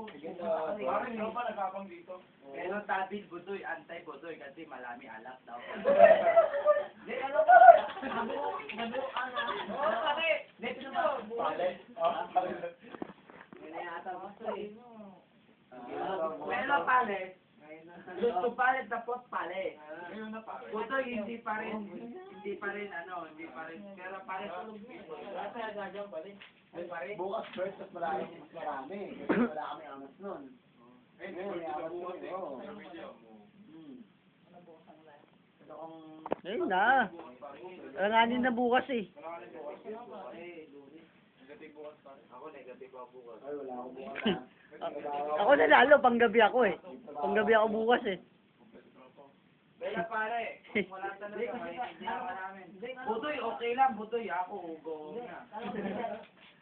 Parang ikaw pa nagkapang dito. Pero tabil budoy, antay-budoy kasi malami alat daw. Hindi, ano ba? Oo, pare. Dito na ba? Pare? Pero pale, gusto pale tapos pale. Ngayon na pare. Budoy hindi pa rin, pero pare tulog Bukas first, mas marami. Kasi wala kami amas nun. Eh, hindi ko ito bukas eh. Oo. Sa video. Ayun na. Alanganin na bukas eh. Wala ka na bukas. Negative bukas pare. Ako negative ako bukas. Ay, wala akong bukas. Ako na lalo, panggabi ako eh. Panggabi ako bukas eh. Pero pare, wala talaga, maintindihan ka namin. Budoy, okay lang, budoy, ako, ugo na.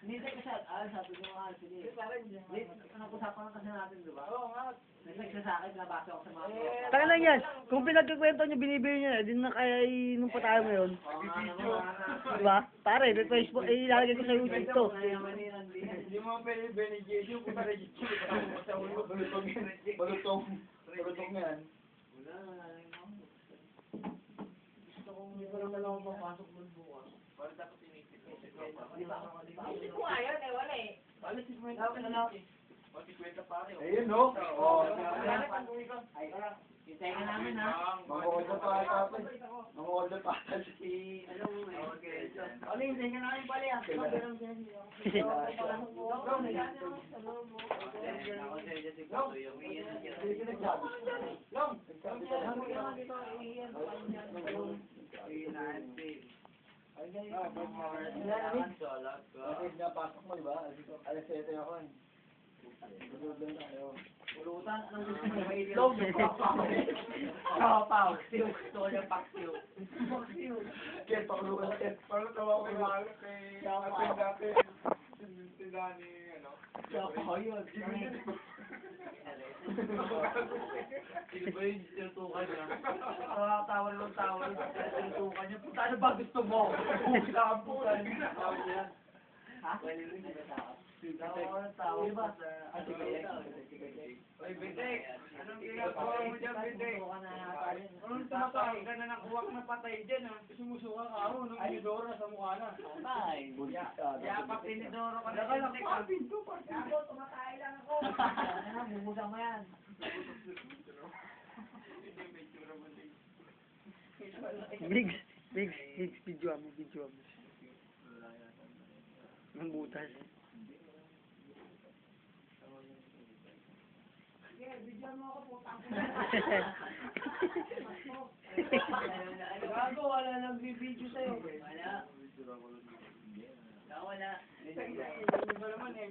Hindi kasi, sabi ko nga, sige. Nag-usapan kasi natin, di ba? Oo nga. Nag-sa sa akin, nabasa ako sa mga Taka lang yan. Kung pinagkikwento nyo, binibili nyo na, di na kaya inom pa tayo ngayon. Diba? Pare, may Facebook, ilalagay ko sa YouTube to. Hindi mo pwede benigyan kung para dito. Sa ulo. Balutong yan. Hindi ko naman ako mapasok doon bukas. Para dapat inisip ko. Hindi ko nga yun eh, wala eh. Bale, 50 pare. Ayun, no? Oo. Ay, Hintayin ka namin, ha? Mag-order pa ata ito. Mag-order pa ata si... Ano mo eh? Okay, Ano, hintayin ka namin pala yan. ako sa'yo si Budoy, yung iyan niya. Long! Kasi napasok mo, di ba? Alas 7 ako eh. Pulutan, anong gusto mo? Long, Kapaw, siw, gusto niya paksiw. Kaya pakulukan na yan. Parang tawa ko yung alam kay ating dati. Tindahan ni, ano? Kapaw yun. Sino ba yung tinutukan niya? Tawal lang tawal. Tinutukan niya. Puta, ano ba gusto mo? Kampulan. Tawal niya. Ha? Tawal ba? Oy, Bitek. Anong ginagawa mo dyan, Bitek? Anong tumatawag ka na ng uwak na patay dyan, ha? Sumusuka ka ako nung inidoro na sa mukha na. Yakap tinidoro ka na. Pinto pa. Ako, tumatay lang ako. Bubusang mo yan. Biggs, video mo. Ang butas eh. Gago, wala nang bibidyo sa'yo. Wala. Wala. Hindi ba naman eh,